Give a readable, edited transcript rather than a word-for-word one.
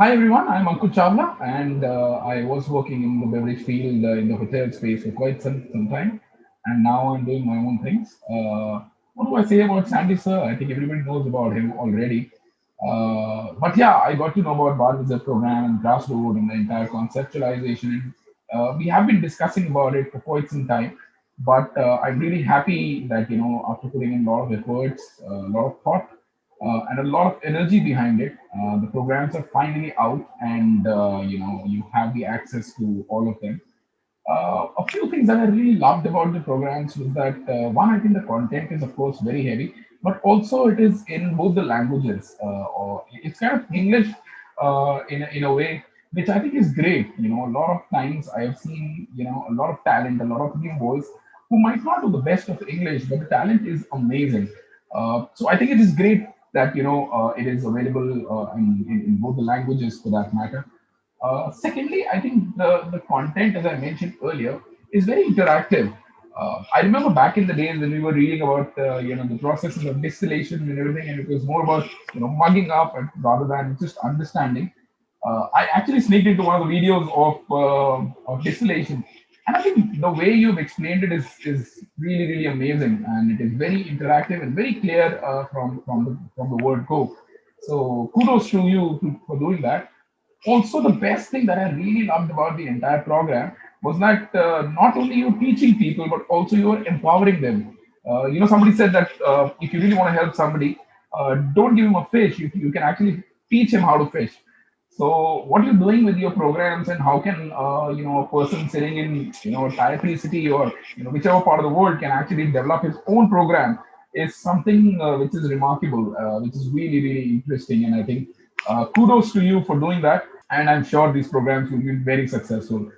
Hi everyone, I'm Ankur Chawla, and I was working in the beverage field in the hotel space for quite some time, and now I'm doing my own things. What do I say about Sandy Sir? I think everybody knows about him already. But yeah, I got to know about Barwizard program and Grassroot and the entire conceptualization. And, we have been discussing about it for quite some time, but I'm really happy that after putting in a lot of efforts, a lot of thought and a lot of energy behind it. The programs are finally out, and you have the access to all of them. A few things that I really loved about the programs was that one, I think the content is of course very heavy, but also it is in both the languages, or it's kind of English in a way, which I think is great. A lot of times I have seen a lot of talent, a lot of new boys who might not do the best of English, but the talent is amazing. So I think it is great that it is available in both the languages for that matter. Secondly, I think the content, as I mentioned earlier, is very interactive. I remember back in the days when we were reading about the processes of distillation and everything, and it was more about mugging up and rather than just understanding. I actually sneaked into one of the videos of distillation, and I think the way you've explained it is really really amazing, and it is very interactive and very clear from the word go. So kudos to you for doing that. Also, the best thing that I really loved about the entire program was that not only you're teaching people, but also you're empowering them. Somebody said that if you really want to help somebody, don't give him a fish. You can actually teach him how to fish. So, what you're doing with your programs, and how can a person sitting in a tier three city, or whichever part of the world, can actually develop his own program, is something which is remarkable, which is really really interesting, and I think kudos to you for doing that, and I'm sure these programs will be very successful.